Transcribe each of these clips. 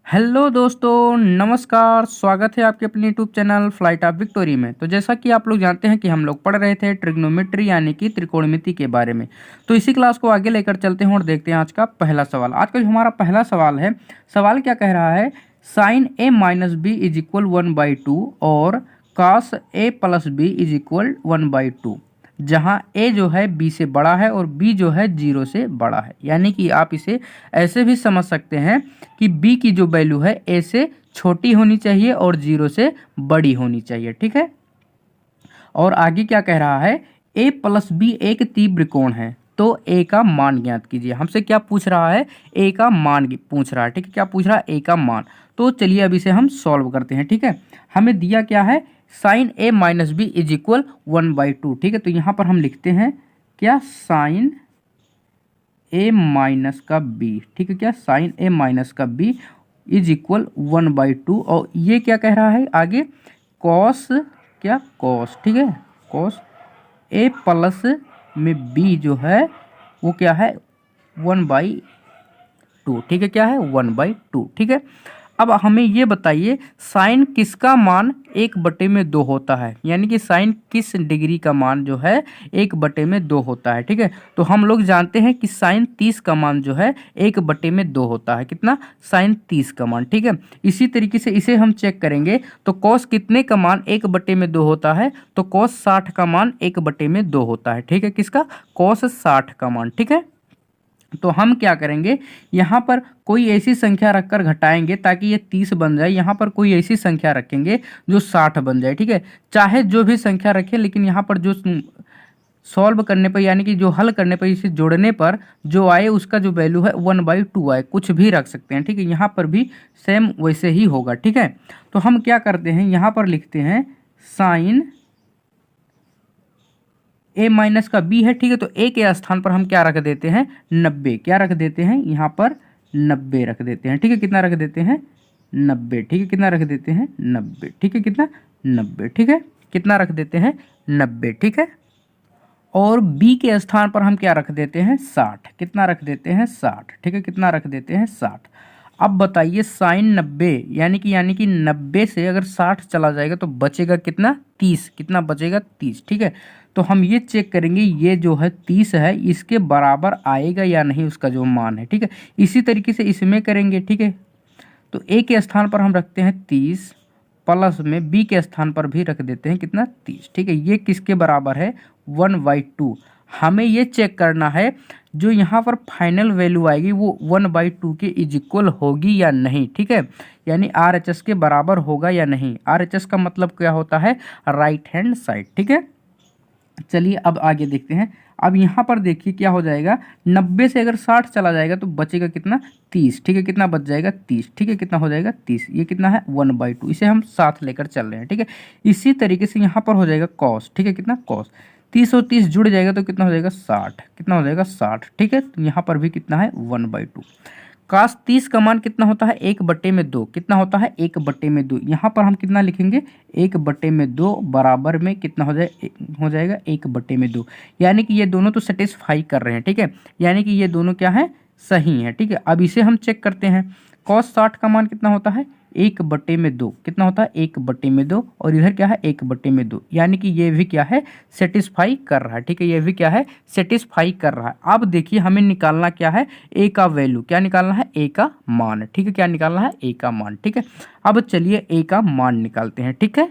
Hello दोस्तों, नमस्कार। स्वागत है आपके अपने YouTube channel flight of victory में। तो जैसा कि आप लोग जानते हैं कि हम लोग पढ़ रहे थे ट्रिग्नोमेट्री यानी कि त्रिकोणमिति के बारे में। तो इसी क्लास को आगे लेकर चलते हैं और देखते हैं आज का पहला सवाल। आज का जो हमारा पहला सवाल है, सवाल क्या कह रहा है, sine A minus B is equal 1/2 और cos A plus B is equal 1/2, जहाँ a जो है b से बड़ा है और b जो है 0 से बड़ा है। यानी कि आप इसे ऐसे भी समझ सकते हैं कि b की जो वैल्यू है a से छोटी होनी चाहिए और 0 से बड़ी होनी चाहिए। ठीक है। और आगे क्या कह रहा है, a प्लस बी एक तीव्र कोण है, तो a का मान ज्ञात कीजिए। हमसे क्या पूछ रहा है, a का मान पूछ रहा है। ठीक है, क्या पूछ रहा है, a का मान। तो चलिए अब इसे हम सॉल्व करते हैं। ठीक है, हमें दिया क्या है, sine A minus B is equal 1/2। ठीक है, तो यहाँ पर हम लिखते हैं क्या, साइन ए माइनस का बी। ठीक है, क्या, साइन ए माइनस का बी इज इक्वल 1/2। और ये क्या कह रहा है आगे, कॉस, क्या, कॉस। ठीक है, कॉस ए प्लस में बी जो है वो क्या है, 1/2। ठीक है, क्या है, 1/2। ठीक है, अब हमें ये बताइए साइन किसका मान 1/2 होता है, यानी कि साइन किस डिग्री का मान जो है 1/2 होता है। ठीक है, तो हम लोग जानते हैं कि साइन 30 का मान जो है 1/2 होता है। कितना, साइन 30 का मान। ठीक है, इसी तरीके से इसे हम चेक करेंगे तो कॉस कितने का मान 1/2 होता है, तो कॉस 60 का मान 1/2 होता है। ठीक है, किसका, कॉस 60 का मान। ठीक है, तो हम क्या करेंगे, यहाँ पर कोई ऐसी संख्या रखकर घटाएंगे ताकि ये 30 बन जाए। यहाँ पर कोई ऐसी संख्या रखेंगे जो 60 बन जाए। ठीक है, चाहे जो भी संख्या रखें, लेकिन यहाँ पर जो सॉल्व करने पर यानी कि जो हल करने पर, इसे जोड़ने पर जो आए उसका जो वैल्यू है 1/2 आए। कुछ भी रख सकते हैं। ठीक है, यहाँ पर भी सेम वैसे ही होगा। ठीक है, तो हम क्या करते हैं, यहाँ पर लिखते हैं साइन a माइनस का b है। ठीक है, तो a के स्थान पर हम क्या रख देते हैं, 90। क्या रख देते हैं, यहाँ पर 90 रख देते हैं। ठीक है, कितना रख देते हैं, 90। ठीक है, कितना रख देते हैं, 90। ठीक है, कितना, 90। ठीक है, कितना रख देते हैं, 90। ठीक है, और b के स्थान पर हम क्या रख देते हैं, 60। कितना रख देते हैं, 60। ठीक है, कितना रख देते हैं, 60। अब बताइए साइन 90 यानी कि 90 से अगर 60 चला जाएगा तो बचेगा कितना, 30। कितना बचेगा, 30। ठीक है, तो हम ये चेक करेंगे ये जो है 30 है, इसके बराबर आएगा या नहीं उसका जो मान है। ठीक है, इसी तरीके से इसमें करेंगे। ठीक है, तो a के स्थान पर हम रखते हैं 30, प्लस में b के स्थान पर भी रख देते हैं कितना, 30। ठीक है, ये किसके बराबर है, 1/2। हमें ये चेक करना है जो यहाँ पर फाइनल वैल्यू आएगी वो 1/2 के इज इक्वल होगी या नहीं। ठीक है, यानी RHS के बराबर होगा या नहीं। RHS का मतलब क्या होता है, राइट हैंड साइड। ठीक है, चलिए अब आगे देखते हैं। अब यहाँ पर देखिए क्या हो जाएगा, 90 से अगर 60 चला जाएगा तो बचेगा कितना, 30। ठीक है, कितना बच जाएगा, 30। ठीक है, कितना हो जाएगा, 30। ये कितना है, 1/2। इसे हम साथ लेकर चल रहे हैं। ठीक है, इसी तरीके से यहाँ पर हो जाएगा कॉस। ठीक है, कितना, कॉस 30 और 30 जुड़ जाएगा तो कितना हो जाएगा, 60। कितना हो जाएगा, 60। ठीक है, तो यहाँ पर भी कितना है, 1/2। काश 30 का मान कितना होता है, 1/2। कितना होता है, 1/2। यहाँ पर हम कितना लिखेंगे, 1/2 बराबर में कितना हो जाएगा 1/2। यानी कि ये दोनों तो सेटिस्फाई कर रहे हैं। ठीक है, यानी कि ये दोनों क्या है, सही है। ठीक है, अब इसे हम चेक करते हैं। कॉस 60 का मान कितना होता है, 1/2। कितना होता है, 1/2। और इधर क्या है, 1/2। यानी कि ये भी क्या है, सेटिस्फाई कर रहा है। ठीक है, ये भी क्या है, सेटिस्फाई कर रहा है। अब देखिए हमें निकालना क्या है, ए का वैल्यू। क्या निकालना है, ए का मान। ठीक है, क्या निकालना है, ए का मान। ठीक है, अब चलिए ए का मान निकालते हैं। ठीक है,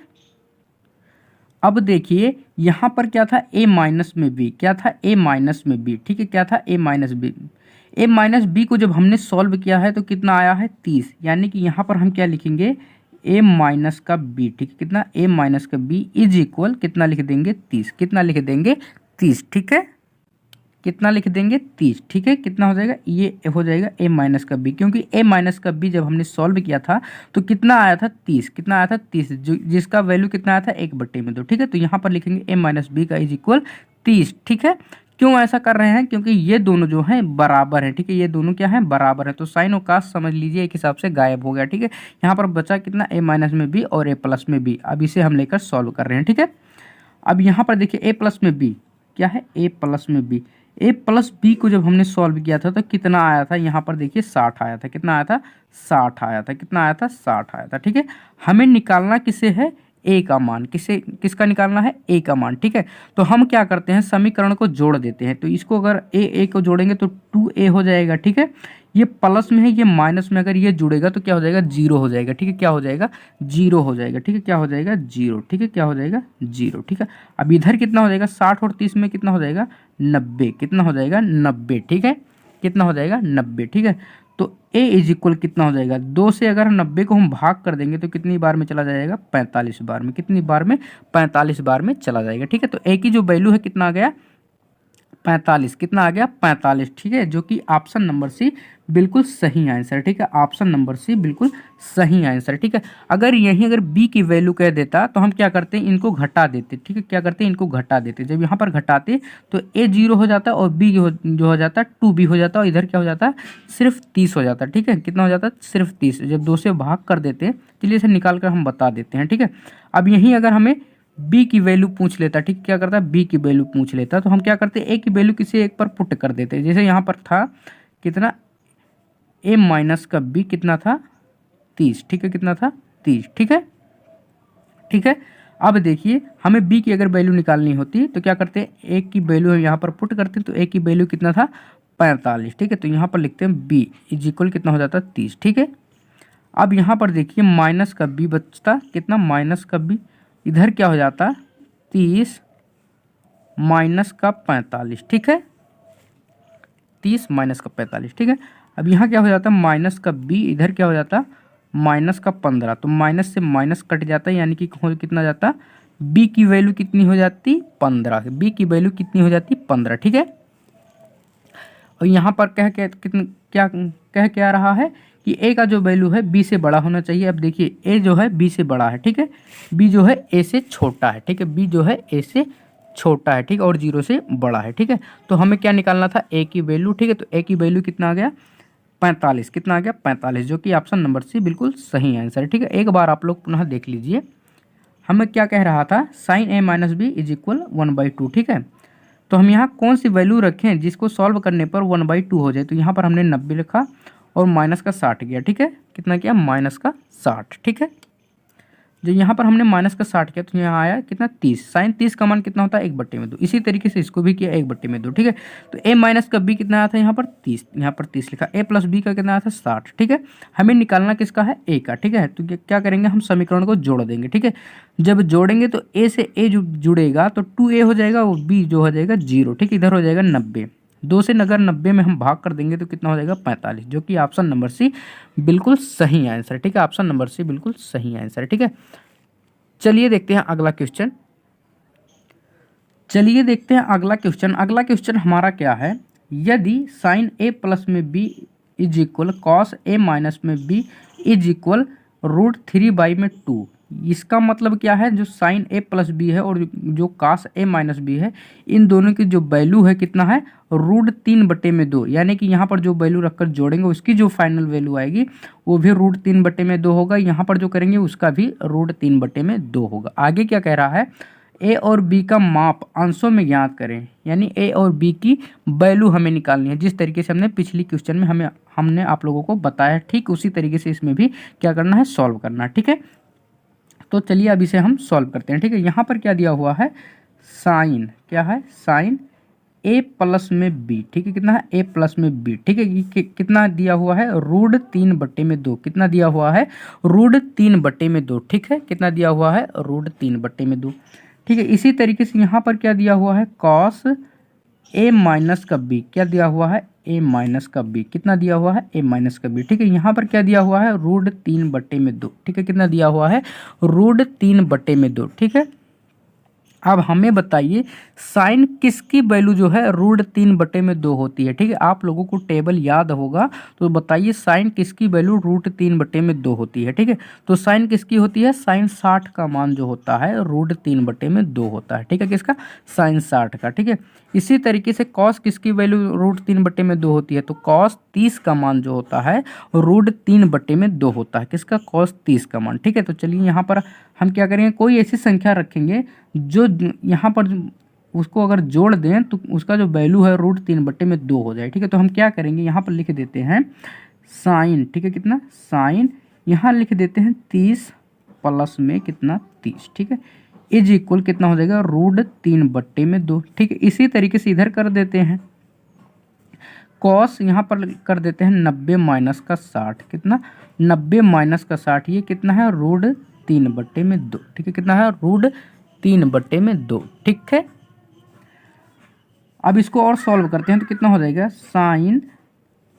अब देखिए यहाँ पर क्या था, a माइनस में b। क्या था, a माइनस में b। ठीक है, क्या था, a minus b। a minus b को जब हमने सॉल्व किया है तो कितना आया है, 30। यानी कि यहाँ पर हम क्या लिखेंगे, a माइनस का b। ठीक है, कितना, a माइनस का b इज इक्वल कितना लिख देंगे, 30। कितना लिख देंगे, 30। ठीक है, कितना लिख देंगे, 30। ठीक है, कितना हो जाएगा, ये हो जाएगा a माइनस का b, क्योंकि a माइनस का b जब हमने सॉल्व किया था तो कितना आया था, 30। कितना आया था, 30, जिसका वैल्यू कितना आया था, 1/2। ठीक है, तो यहाँ पर लिखेंगे a माइनस बी का इज इक्वल 30। ठीक है, क्यों ऐसा कर रहे हैं, क्योंकि ये दोनों जो हैं बराबर हैं। ठीक है, ये दोनों क्या हैं, बराबर है। तो साइन और कास समझ लीजिए एक हिसाब से गायब हो गया। ठीक है, यहाँ पर बचा कितना, a माइनस में b और a प्लस में b। अब इसे हम लेकर सॉल्व कर रहे हैं। ठीक है, अब यहाँ पर देखिए a प्लस में b क्या है, a प्लस में b। ए प्लस बी को जब हमने सॉल्व किया था तो कितना आया था, यहाँ पर देखिए 60 आया था। कितना आया था, 60 आया था। कितना आया था, 60 आया था। ठीक है, हमें निकालना किसे है, ए का मान। किसका निकालना है, ए का मान। ठीक है, तो हम क्या करते हैं, समीकरण को जोड़ देते हैं। तो इसको अगर ए को जोड़ेंगे तो 2a हो जाएगा। ठीक है, ये प्लस में है, ये माइनस में, अगर ये जुड़ेगा तो क्या हो जाएगा, जीरो हो जाएगा। ठीक है, क्या हो जाएगा, जीरो हो जाएगा। ठीक है, क्या हो जाएगा, जीरो। ठीक है, क्या हो जाएगा, जीरो। ठीक है, अब इधर कितना हो जाएगा, 60 और 30 में कितना हो जाएगा, 90। कितना हो जाएगा, 90। ठीक है, कितना हो जाएगा, 90। ठीक है, तो a इज इक्वल कितना हो जाएगा, 2 से अगर 90 को हम भाग कर देंगे तो कितनी बार में चला जाएगा, 45 बार में। कितनी बार में, 45 बार में चला जाएगा। ठीक है, तो a की जो वैल्यू है कितना आ गया, 45। कितना आ गया, 45। ठीक है, जो कि ऑप्शन नंबर सी बिल्कुल सही आंसर। ठीक है, ऑप्शन नंबर सी बिल्कुल सही आंसर। ठीक है, अगर यहीं अगर बी की वैल्यू कह देता तो हम क्या करते हैं, इनको घटा देते। ठीक है, क्या करते हैं, इनको घटा देते। जब यहाँ पर घटाते तो ए 0 हो जाता और बी जो हो जाता 2b हो जाता और इधर क्या हो जाता, सिर्फ 30 हो जाता। ठीक है, कितना हो जाता, सिर्फ 30। जब 2 से भाग कर देते, चलिए इसे निकाल कर हम बता देते हैं। ठीक है, अब यहीं अगर हमें b की वैल्यू पूछ लेता, ठीक, क्या करता, b की वैल्यू पूछ लेता, तो हम क्या करते, a की वैल्यू किसी एक पर पुट कर देते। जैसे यहाँ पर था कितना, a माइनस का b कितना था, 30। ठीक है, कितना था, 30। ठीक है, ठीक है, अब देखिए हमें b की अगर वैल्यू निकालनी होती तो क्या करते, a की वैल्यू यहाँ पर पुट करते, तो a की वैल्यू कितना था, 45। ठीक है, तो यहाँ पर लिखते हैं b इज इक्वल कितना हो जाता, 30। ठीक है, अब यहाँ पर देखिए माइनस का b बचता कितना, माइनस का b, इधर क्या हो जाता, 30 माइनस का 45। ठीक है, 30 माइनस का 45। ठीक है, अब यहाँ क्या हो जाता, माइनस का b, इधर क्या हो जाता, माइनस का 15। तो माइनस से माइनस कट जाता है, यानी कि कितना जाता, b की वैल्यू कितनी हो जाती, 15। b की वैल्यू कितनी हो जाती, 15। ठीक है, और यहाँ पर कह क्या रहा है कि a का जो वैल्यू है b से बड़ा होना चाहिए। अब देखिए a जो है b से बड़ा है। ठीक है, b जो है a से छोटा है। ठीक है, b जो है a से छोटा है। ठीक है, और 0 से बड़ा है। ठीक है, तो हमें क्या निकालना था, a की वैल्यू। ठीक है, तो a की वैल्यू कितना आ गया, 45। कितना आ गया, 45, जो कि ऑप्शन नंबर सी बिल्कुल सही आंसर है। ठीक है, एक बार आप लोग पुनः देख लीजिए, हमें क्या कह रहा था, sine a minus B is equal 1/2। ठीक है, तो हम यहाँ कौन सी वैल्यू रखें जिसको सॉल्व करने पर 1/2 हो जाए, तो यहाँ पर हमने 90 लिखा और माइनस का 60 किया। ठीक है, कितना किया, माइनस का 60। ठीक है, जो यहाँ पर हमने माइनस का 60 किया तो यहाँ आया कितना, 30। साइन 30 का मान कितना होता है, 1/2। इसी तरीके से इसको भी किया 1/2। ठीक है, तो a माइनस का b कितना आया था, यहाँ पर 30, यहाँ पर 30 लिखा। a प्लस b का कितना आया था, 60। ठीक है, हमें निकालना किसका है, a का। ठीक है, तो क्या करेंगे, हम समीकरण को जोड़ देंगे। ठीक है, जब जोड़ेंगे तो a से a जो जुड़ेगा तो 2a हो जाएगा और b जो हो जाएगा 0। ठीक है, इधर हो जाएगा 90। 2 से अगर 90 में हम भाग कर देंगे तो कितना हो जाएगा, 45, जो कि ऑप्शन नंबर सी बिल्कुल सही आंसर है। ठीक है, ऑप्शन नंबर सी बिल्कुल सही आंसर है। ठीक है, चलिए देखते हैं अगला क्वेश्चन। अगला क्वेश्चन हमारा क्या है, यदि साइन a प्लस में b is equal cos a minus में b इज इक्वल √3 में 2। इसका मतलब क्या है, जो साइन a प्लस बी है और जो कास a माइनस बी है, इन दोनों की जो वैल्यू है कितना है, √3/2। यानी कि यहाँ पर जो वैल्यू रखकर जोड़ेंगे उसकी जो फाइनल वैल्यू आएगी वो भी √3/2 होगा। यहाँ पर जो करेंगे उसका भी √3/2 होगा। आगे क्या कह रहा है, ए और बी का माप अंशों में ज्ञात करें, यानी ए और बी की वैल्यू हमें निकालनी है। जिस तरीके से हमने पिछली क्वेश्चन में हमने आप लोगों को बताया, ठीक उसी तरीके से इसमें भी क्या करना है, सॉल्व करना है। ठीक है, तो चलिए अब इसे हम सॉल्व करते हैं। ठीक है, यहाँ पर क्या दिया हुआ है, साइन, क्या है, साइन a प्लस में b। ठीक है, कितना है, a प्लस में b। ठीक है, कितना दिया हुआ है, √3/2। कितना दिया हुआ है, √3/2। ठीक है, कितना दिया हुआ है, √3/2। ठीक है, इसी तरीके से यहाँ पर क्या दिया हुआ है, कॉस a माइनस का b। क्या दिया हुआ है, a माइनस का b। कितना दिया हुआ है, a माइनस का b। ठीक है, यहाँ पर क्या दिया हुआ है, √3/2। ठीक है, कितना दिया हुआ है, √3/2। ठीक है, अब हमें बताइए साइन किसकी वैल्यू जो है √3/2 होती है। ठीक है, आप लोगों को टेबल याद होगा तो बताइए साइन किसकी वैल्यू √3/2 होती है। ठीक है, तो साइन किसकी होती है, साइन 60 का मान जो होता है √3/2 होता है। ठीक है, किसका, साइन 60 का। ठीक है, इसी तरीके से कॉस किसकी वैल्यू √3/2 होती है, तो कॉस 30 का मान जो होता है √3/2 होता है। किसका, कॉस 30 का मान। ठीक है, तो चलिए यहाँ पर हम क्या करेंगे, कोई ऐसी संख्या रखेंगे जो यहाँ पर उसको अगर जोड़ दें तो उसका जो वैल्यू है √3/2 हो जाए। ठीक है, तो हम क्या करेंगे, यहाँ पर लिख देते हैं साइन। ठीक है, कितना साइन, यहाँ लिख देते हैं 30 प्लस में कितना 30। ठीक है, इज इक्वल कितना हो जाएगा √3/2। ठीक है, इसी तरीके से इधर कर देते हैं कॉस, यहाँ पर कर देते हैं 90 माइनस का 60। कितना 90 माइनस का 60, ये कितना है √3/2। ठीक है, कितना है √3/2। ठीक है, अब इसको और सॉल्व करते हैं तो कितना हो जाएगा साइन,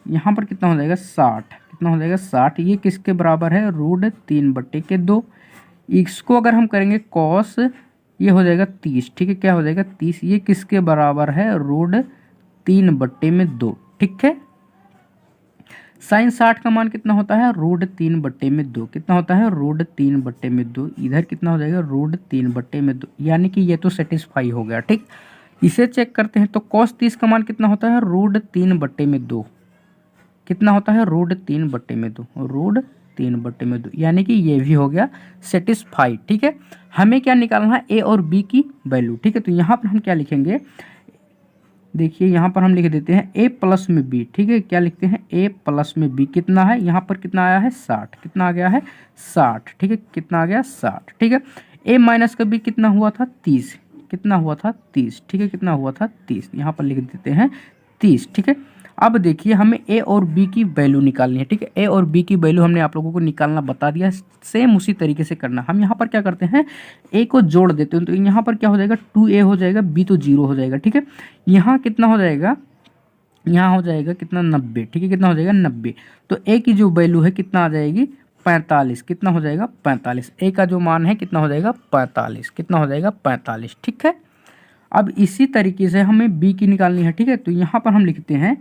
यहाँ पर कितना हो जाएगा 60। कितना हो जाएगा 60, ये किसके बराबर है √3/2। इसको अगर हम करेंगे कॉस, ये हो जाएगा 30। ठीक है, क्या हो जाएगा 30, ये किसके बराबर है √3/2। ठीक है, साइन 60 का मान कितना होता है √3/2। कितना होता है √3/2, इधर कितना हो जाएगा √3/2, यानी कि ये तो सेटिस्फाई हो गया। ठीक, इसे चेक करते हैं तो cos 30 का मान कितना होता है √3/2। कितना होता है √3/2, यानी कि ये भी हो गया सेटिस्फाइड। ठीक है, हमें क्या निकालना है, ए और बी की वैल्यू। ठीक है, तो यहाँ पर हम क्या लिखेंगे, देखिए यहाँ पर हम लिख देते हैं a प्लस में b। ठीक है, क्या लिखते हैं a प्लस में b, कितना है, यहाँ पर कितना आया है 60। कितना आ गया है 60। ठीक है, कितना आ गया 60। ठीक है, a माइनस का b कितना हुआ था 30। कितना हुआ था 30। ठीक है, कितना हुआ था 30, यहाँ पर लिख देते हैं 30। ठीक है, अब देखिए हमें a और b की वैल्यू निकालनी है। ठीक है, a और b की वैल्यू हमने आप लोगों को निकालना बता दिया, सेम उसी तरीके से करना। हम यहाँ पर क्या करते हैं, a को जोड़ देते हैं, तो यहाँ पर क्या हो जाएगा 2a हो जाएगा, b तो 0 हो जाएगा। ठीक है, यहाँ कितना हो जाएगा, यहाँ हो जाएगा कितना 90। ठीक है, कितना हो जाएगा 90, तो a की जो वैल्यू है कितना आ जाएगी 45। कितना हो जाएगा 45, a का जो मान है कितना हो जाएगा 45। कितना हो जाएगा 45। ठीक है, अब इसी तरीके से हमें b की निकालनी है। ठीक है, तो यहाँ पर हम लिखते हैं,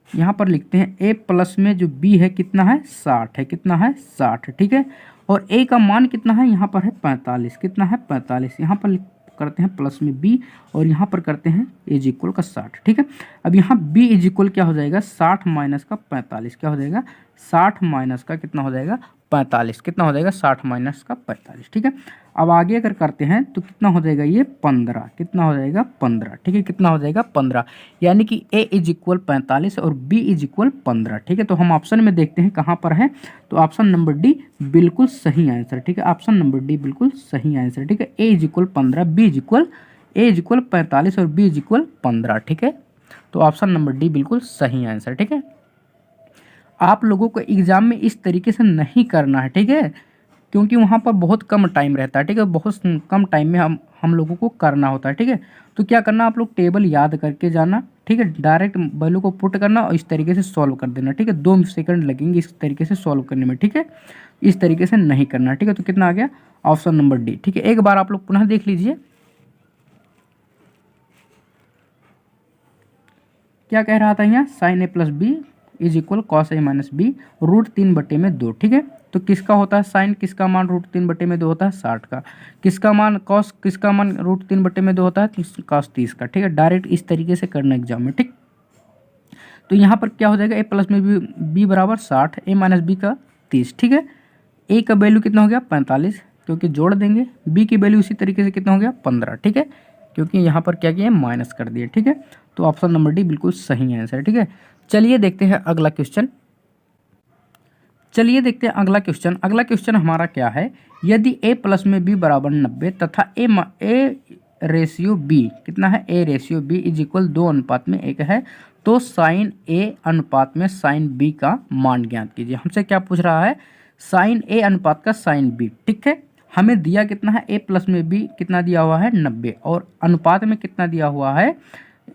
यहाँ पर लिखते हैं a प्लस में जो b है कितना है 60 है। कितना है 60। ठीक है, और a का मान कितना है, यहाँ पर है 45। कितना है 45, यहाँ पर करते हैं प्लस में b और यहाँ पर करते हैं इज इक्वल का 60। ठीक है, अब यहाँ b इज इक्वल क्या हो जाएगा 60 माइनस का 45। क्या हो जाएगा 60 माइनस का कितना हो जाएगा 45। कितना हो जाएगा 60 माइनस का 45। ठीक है, अब आगे अगर करते हैं तो कितना हो जाएगा ये 15। कितना हो जाएगा 15। ठीक है, कितना हो जाएगा 15, यानी कि a इज इक्वल 45 और b इज इक्वल 15। ठीक है, तो हम ऑप्शन में देखते हैं कहाँ पर है, तो ऑप्शन नंबर डी बिल्कुल सही आंसर। ठीक है, ऑप्शन नंबर डी बिल्कुल सही आंसर। ठीक है, a is equal 15, a is equal 45 और b इज इक्वल 15। ठीक है, तो ऑप्शन नंबर डी बिल्कुल सही आंसर। ठीक है, आप लोगों को एग्जाम में इस तरीके से नहीं करना है। ठीक है, क्योंकि वहाँ पर बहुत कम टाइम रहता है। ठीक है, बहुत कम टाइम में हम लोगों को करना होता है। ठीक है, तो क्या करना, आप लोग टेबल याद करके जाना। ठीक है, डायरेक्ट वैल्यू को पुट करना और इस तरीके से सॉल्व कर देना। ठीक है, 2 सेकंड लगेंगे इस तरीके से सॉल्व करने में। ठीक है, इस तरीके से नहीं करना। ठीक है, तो कितना आ गया ऑप्शन नंबर डी। ठीक है, एक बार आप लोग पुनः देख लीजिए क्या कह रहा था यहाँ, sine a plus B is equal cos a minus B √3/2। ठीक है, तो किसका होता है साइन, किसका मान √3/2 होता है 60 का, किसका मान कॉस, किसका मान √3/2 होता है कॉस 30 का। ठीक है, डायरेक्ट इस तरीके से करना एग्जाम में। ठीक, तो यहाँ पर क्या हो जाएगा a प्लस में b बराबर 60, a माइनस बी का 30। ठीक है, a का वैल्यू कितना हो गया 45, क्योंकि जोड़ देंगे, b की वैल्यू इसी तरीके से कितना हो गया 15। ठीक है, क्योंकि यहाँ पर क्या किया माइनस कर दिए। ठीक है, तो ऑप्शन नंबर डी बिल्कुल सही आंसर है। ठीक है, चलिए देखते हैं अगला क्वेश्चन। चलिए देखते हैं अगला क्वेश्चन। अगला क्वेश्चन हमारा क्या है, यदि a प्लस में b बराबर 90 तथा a रेशियो b कितना है, a ratio b is equal 2:1 है, तो साइन a अनुपात में साइन b का मान ज्ञात कीजिए। हमसे क्या पूछ रहा है, साइन a अनुपात का साइन b। ठीक है, हमें दिया कितना है, a प्लस में b कितना दिया हुआ है 90 और अनुपात में कितना दिया हुआ है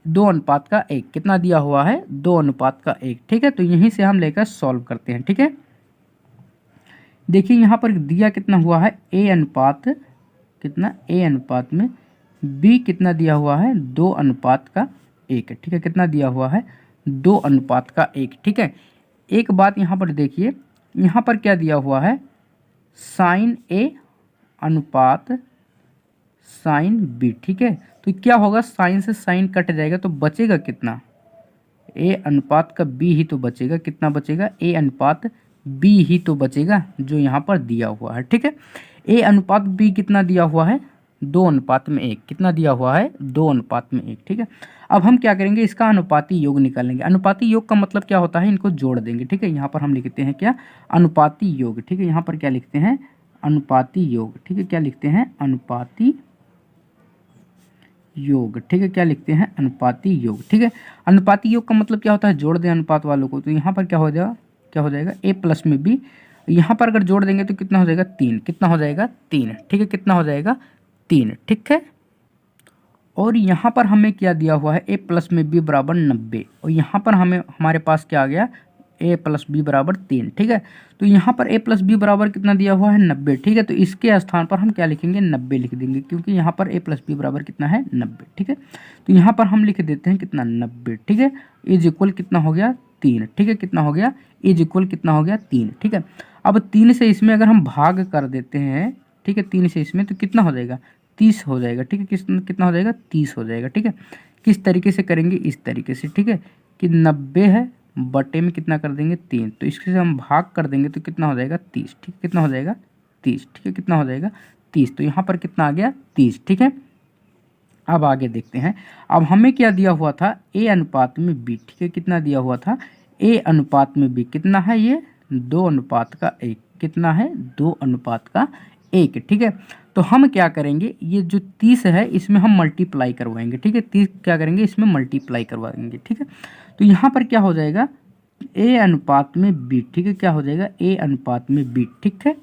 2:1। कितना दिया हुआ है 2:1। ठीक है, तो यहीं से हम लेकर सॉल्व करते हैं। ठीक है, देखिए यहाँ पर दिया कितना हुआ है a अनुपात कितना, a अनुपात में b कितना दिया हुआ है 2:1। ठीक है, कितना दिया हुआ है 2:1। ठीक है, एक बात यहाँ पर देखिए, यहाँ पर क्या दिया हुआ है साइन a अनुपात साइन b। ठीक है, तो क्या होगा, साइन से साइन कट जाएगा तो बचेगा कितना, a अनुपात का b ही तो बचेगा। कितना बचेगा, a अनुपात b ही तो बचेगा जो यहाँ पर दिया हुआ है। ठीक है, a अनुपात b कितना दिया हुआ है 2:1। कितना दिया हुआ है? 2:1। ठीक है, अब हम क्या करेंगे, इसका अनुपाती योग निकालेंगे। अनुपाती योग का मतलब क्या होता है, इनको जोड़ देंगे। ठीक है, यहाँ पर हम लिखते हैं क्या, अनुपाती योग। ठीक है, यहाँ पर क्या लिखते हैं, अनुपाती योग। ठीक है, क्या लिखते हैं, अनुपाती योग। ठीक है, क्या लिखते हैं, अनुपाती योग। ठीक है, अनुपाती योग का मतलब क्या होता है, जोड़ दें अनुपात वालों को। तो यहाँ पर क्या हो जाएगा, a प्लस में b, यहाँ पर अगर जोड़ देंगे तो कितना हो जाएगा, 3। कितना हो जाएगा, 3। ठीक है, कितना हो जाएगा, 3। ठीक है, और यहाँ पर हमें क्या दिया हुआ है, a प्लस में b बराबर 90, और यहाँ पर हमारे पास क्या आ गया, a प्लस बी बराबर 3। ठीक है, तो यहाँ पर a प्लस बी बराबर कितना दिया हुआ है, 90। ठीक है, तो इसके स्थान पर हम क्या लिखेंगे, 90 लिख देंगे, क्योंकि यहाँ पर a प्लस बी बराबर कितना है, 90। ठीक है, तो यहाँ पर हम लिख देते हैं कितना, 90। ठीक है, इज इक्वल कितना हो गया, 3। ठीक है, कितना हो गया, इज इक्वल कितना हो गया, 3। ठीक है, अब 3 से इसमें अगर हम भाग कर देते हैं, ठीक है, 3 से इसमें, तो कितना हो जाएगा, 30 हो जाएगा। ठीक है, कितना हो जाएगा, 30 हो जाएगा। ठीक है, किस तरीके से करेंगे, इस तरीके से। ठीक है, कि 90 है, बटे में कितना कर देंगे, 3, तो इसके से हम भाग कर देंगे तो कितना हो जाएगा, 30। ठीक है, कितना हो जाएगा, 30। ठीक है, कितना हो जाएगा, 30। तो यहाँ पर कितना आ गया, 30। ठीक है, अब आगे देखते हैं। अब हमें क्या दिया हुआ था, a अनुपात में b। ठीक है, कितना दिया हुआ था, a अनुपात में b कितना है, ये 2:1। कितना है, 2:1। ठीक है, तो हम क्या करेंगे, ये जो 30 है इसमें हम मल्टीप्लाई करवाएंगे। ठीक है, 30 क्या करेंगे, इसमें मल्टीप्लाई करवाएंगे। ठीक है, तो यहाँ पर क्या हो जाएगा, a अनुपात में b। ठीक है, क्या हो जाएगा, a अनुपात में b। ठीक है,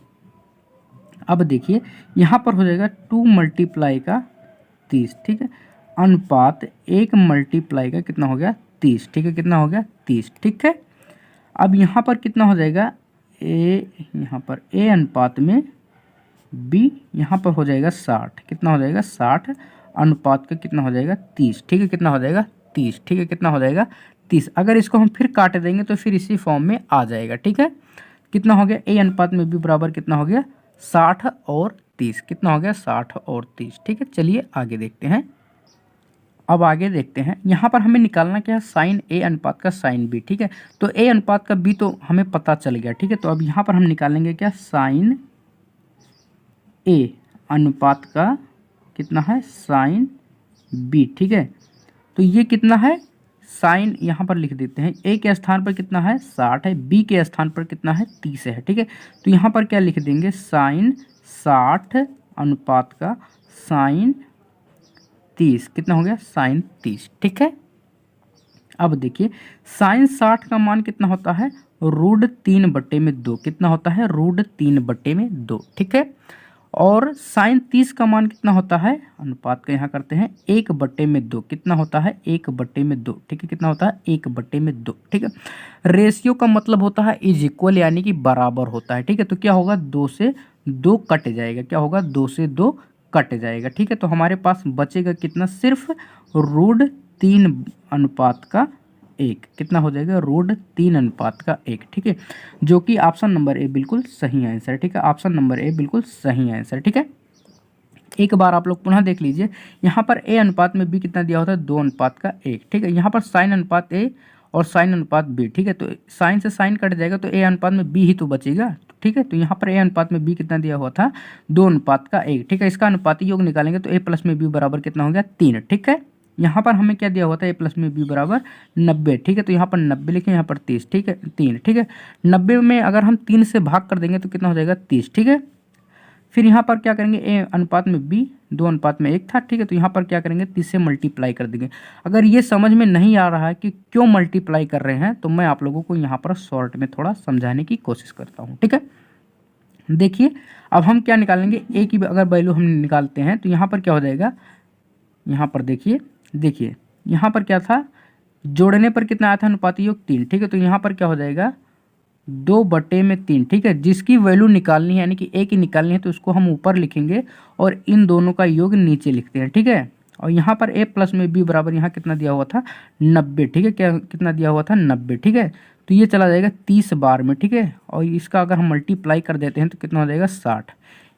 अब देखिए यहाँ पर हो जाएगा 2 मल्टीप्लाई का 30। ठीक है, अनुपात 1 मल्टीप्लाई का कितना हो गया, 30। ठीक है, कितना हो गया, 30। ठीक है, अब यहाँ पर कितना हो जाएगा, यहाँ पर a अनुपात में b, यहाँ पर हो जाएगा 60। कितना हो जाएगा, 60 अनुपात का कितना हो जाएगा, 30। ठीक है, कितना हो जाएगा, 30। ठीक है, कितना हो जाएगा, 30। अगर इसको हम फिर काट देंगे तो फिर इसी फॉर्म में आ जाएगा। ठीक है, कितना हो गया, a अनुपात में b बराबर कितना हो गया, 60 और 30। कितना हो गया, 60 और 30। ठीक है, चलिए आगे देखते हैं। अब आगे देखते हैं, यहाँ पर हमें निकालना क्या है, साइन a अनुपात का साइन b। ठीक है, तो a अनुपात का b तो हमें पता चल गया। ठीक है, तो अब यहाँ पर हम निकालेंगे क्या, साइन a अनुपात का कितना है, साइन b। ठीक है, तो ये कितना है, साइन यहाँ पर लिख देते हैं, a के स्थान पर कितना है, 60 है, b के स्थान पर कितना है, 30 है। ठीक है, तो यहाँ पर क्या लिख देंगे, साइन 60 अनुपात का साइन 30। कितना हो गया, साइन 30। ठीक है, अब देखिए साइन 60 का मान कितना होता है, √3/2। कितना होता है, √3/2। ठीक है, और साइन 30 का मान कितना होता है, अनुपात का यहाँ करते हैं 1/2। कितना होता है, 1/2। ठीक है, कितना होता है, 1/2। ठीक है, रेशियो का मतलब होता है इज इक्वल, यानी कि बराबर होता है। ठीक है, तो क्या होगा, 2 से 2 कट जाएगा। क्या होगा, 2 से 2 कट जाएगा। ठीक है, तो हमारे पास बचेगा कितना, सिर्फ √3/1। कितना हो जाएगा, √3/1। ठीक है, जो कि ऑप्शन नंबर ए बिल्कुल सही आंसर। ठीक है, ऑप्शन नंबर ए बिल्कुल सही आंसर। ठीक है, एक बार आप लोग पुनः देख लीजिए, यहाँ पर a अनुपात में b कितना दिया होता है, 2:1। ठीक है, यहाँ पर साइन अनुपात a और साइन अनुपात b। ठीक है, तो साइन से साइन कट जाएगा तो a अनुपात में b ही तो बचेगा। ठीक है, तो यहाँ पर a अनुपात में b कितना दिया हुआ था, 2:1। ठीक है, इसका अनुपाती योग निकालेंगे तो a प्लस में b बराबर कितना हो गया, 3। ठीक है, यहाँ पर हमें क्या दिया हुआ था, a प्लस में b बराबर 90। ठीक है, तो यहाँ पर 90 लिखें, यहाँ पर 30। ठीक है, 3। ठीक है, 90 में अगर हम 3 से भाग कर देंगे तो कितना हो जाएगा, 30। ठीक है, फिर यहाँ पर क्या करेंगे, a अनुपात में b 2:1 था। ठीक है, तो यहाँ पर क्या करेंगे, 30 से मल्टीप्लाई कर देंगे। अगर ये समझ में नहीं आ रहा है कि क्यों मल्टीप्लाई कर रहे हैं, तो मैं आप लोगों को यहाँ पर शॉर्ट में थोड़ा समझाने की कोशिश करता हूँ। ठीक है, देखिए अब हम क्या निकालेंगे, a की अगर वैल्यू हम निकालते हैं तो यहाँ पर क्या हो जाएगा, यहाँ पर देखिए यहाँ पर क्या था, जोड़ने पर कितना आया था, अनुपाती योग 3। ठीक है, तो यहाँ पर क्या हो जाएगा, 2/3। ठीक है, जिसकी वैल्यू निकालनी है, यानी कि a की निकालनी है, तो उसको हम ऊपर लिखेंगे और इन दोनों का योग नीचे लिखते हैं। ठीक है, और यहाँ पर a प्लस में b बराबर यहाँ कितना दिया हुआ था, 90। ठीक है, क्या कितना दिया हुआ था, 90। ठीक है, तो ये चला जाएगा 30 बार में। ठीक है, और इसका अगर हम मल्टीप्लाई कर देते हैं तो कितना हो जाएगा, 60।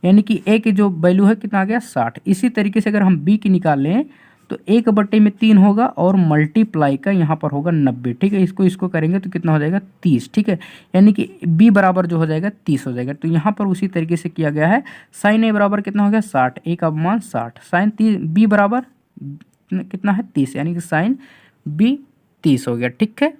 यानी कि a की जो वैल्यू है कितना आ गया, 60। इसी तरीके से अगर हम b की निकाल लें तो 1/3 होगा और मल्टीप्लाई का यहाँ पर होगा 90, ठीक है। इसको करेंगे तो कितना हो जाएगा 30, ठीक है। यानी कि b बराबर जो हो जाएगा 30 हो जाएगा। तो यहाँ पर उसी तरीके से किया गया है। साइन a बराबर कितना हो गया 60, a का मान 60, साइन b बराबर कितना है 30, यानी कि साइन b 30 हो गया, ठीक है।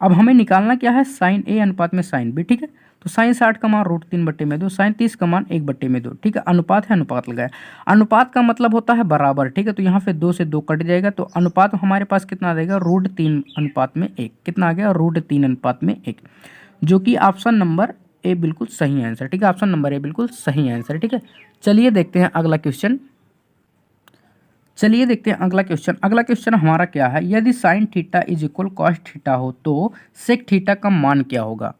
अब हमें निकालना क्या है, साइन a अनुपात में साइन b, ठीक है। तो साइन 60 का मान √3/2, साइन 30 का मान 1/2, ठीक है। अनुपात है, अनुपात लगाए। अनुपात का मतलब होता है बराबर, ठीक है। तो यहाँ पे 2 से 2 कट जाएगा, तो अनुपात हमारे पास कितना आ जाएगा √3/1। कितना आ गया √3/1, जो कि ऑप्शन नंबर ए बिल्कुल सही आंसर, ठीक है। ऑप्शन नंबर ए बिल्कुल सही आंसर, ठीक है। चलिए देखते हैं अगला क्वेश्चन। अगला क्वेश्चन हमारा क्या है, यदि sine theta is equal cos theta हो तो सेक थीटा का मान क्या होगा।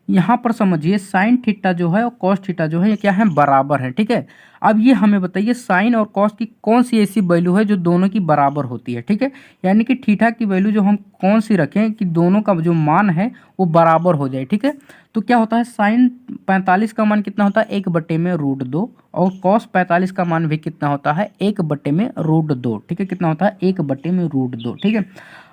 यहाँ पर समझिए साइन थीटा जो है और कॉस थीटा जो है ये क्या है, बराबर है, ठीक है। अब ये हमें बताइए साइन और कॉस की कौन सी ऐसी वैल्यू है जो दोनों की बराबर होती है, ठीक है। यानी कि थीटा की वैल्यू जो हम कौन सी रखें कि दोनों का जो मान है वो बराबर हो जाए, ठीक है। तो क्या होता है, साइन 45 का मान कितना होता है 1/√2 और कॉस 45 का मान भी कितना होता है 1/√2, ठीक है। कितना होता है 1/√2, ठीक है।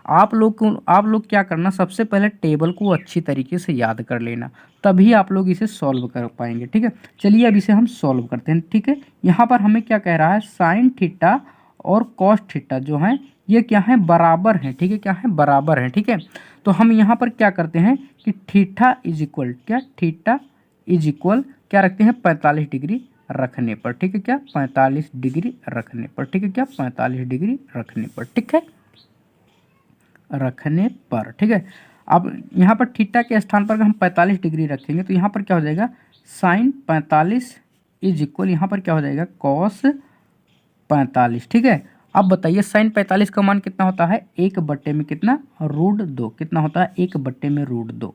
आप लोग क्या करना, सबसे पहले टेबल को अच्छी तरीके से याद कर लेना, तभी आप लोग इसे सॉल्व कर पाएंगे, ठीक है। चलिए अब इसे हम सॉल्व करते हैं, ठीक है। यहाँ पर हमें क्या कह रहा है, साइन थीटा और कॉस थीटा जो है ये क्या है, बराबर है, ठीक है। क्या है, बराबर है, ठीक है। तो हम यहाँ पर क्या करते हैं कि थीटा इज इक्वल क्या रखते हैं 45 डिग्री रखने पर, ठीक है। क्या 45 डिग्री रखने पर, ठीक है। क्या 45 डिग्री रखने पर, ठीक है, रखने पर, ठीक है। अब यहाँ पर थीटा के स्थान पर अगर हम 45 डिग्री रखेंगे तो यहाँ पर क्या हो जाएगा, साइन 45 इज इक्वल यहाँ पर क्या हो जाएगा कॉस 45, ठीक है। अब बताइए साइन 45 का मान कितना होता है 1/में कितना √2, कितना होता है 1/√2।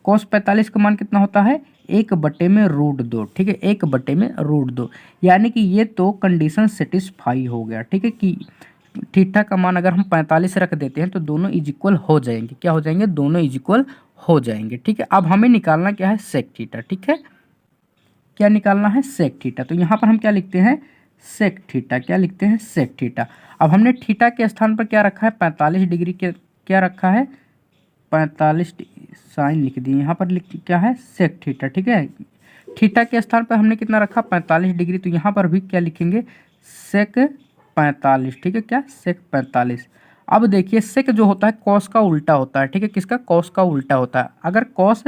कॉस 45 का मान कितना होता है 1/√2, ठीक है, 1/√2। यानी कि ये तो कंडीशन सेटिस्फाई हो गया, ठीक है, कि थीटा का मान अगर हम 45 रख देते हैं तो दोनों इज इक्वल हो जाएंगे। क्या हो जाएंगे, दोनों इज इक्वल हो जाएंगे, ठीक है। अब हमें निकालना क्या है, सेक थीटा, ठीक है। क्या निकालना है, सेक थीटा। तो यहाँ पर हम क्या लिखते हैं, सेक थीटा। क्या लिखते हैं, सेक थीटा। अब हमने थीटा के स्थान पर क्या रखा है 45 डिग्री के, क्या रखा है 45 साइन लिख दिए, यहाँ पर क्या है सेक थीटा, ठीक है। थीटा के स्थान पर हमने कितना रखा 45 डिग्री, तो यहाँ पर भी क्या लिखेंगे सेक 45, ठीक है। क्या सेक 45। अब देखिए सेक जो होता है कॉस का उल्टा होता है, ठीक है। किसका, कॉस का उल्टा होता है। अगर कॉस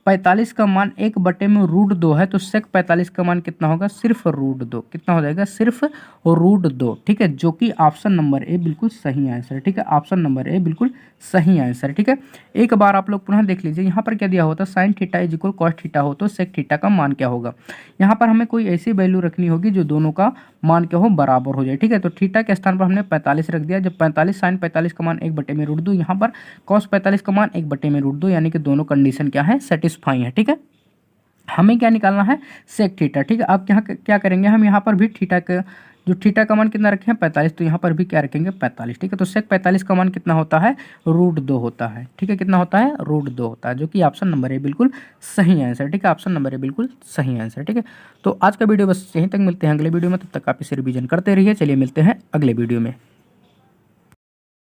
45 का मान 1/√2 है तो सेक 45 का मान कितना होगा, सिर्फ √2, कितना हो जाएगा सिर्फ √2, ठीक है। जो कि ऑप्शन नंबर ए बिल्कुल सही आंसर है, ठीक है। ऑप्शन नंबर ए बिल्कुल सही आंसर है, ठीक है। एक बार आप लोग पुनः देख लीजिए, यहाँ पर क्या दिया होता है sine theta is equal cos theta हो तो सेक थीटा का मान क्या होगा। यहाँ पर हमें कोई ऐसी वैल्यू रखनी होगी जो दोनों का मान क्या हो, बराबर हो जाए, ठीक है। तो थीटा के स्थान पर हमने 45 रख दिया। जब 45 साइन 45 का मान 1/√2, यहाँ पर कॉस 45 का मान 1/√2, यानी कि दोनों कंडीशन क्या है, सेटिस्फाई है, ठीक है। हमें क्या निकालना है, सेक थीटा, ठीक है। अब क्या करेंगे हम, यहाँ पर भी थीटा का जो थीटा का मान कितना रखे हैं 45, तो यहाँ पर भी क्या रखेंगे 45, ठीक है। तो सेक 45 का मान कितना होता है √2 होता है, ठीक है। कितना होता है √2 होता है, जो कि ऑप्शन नंबर ए बिल्कुल सही आंसर, ठीक है। ऑप्शन नंबर ए बिल्कुल सही आंसर, ठीक है। तो आज का वीडियो बस यहीं तक, मिलते हैं अगले वीडियो में, तब तक आप इसे रिवीजन करते रहिए। चलिए मिलते हैं अगले वीडियो में।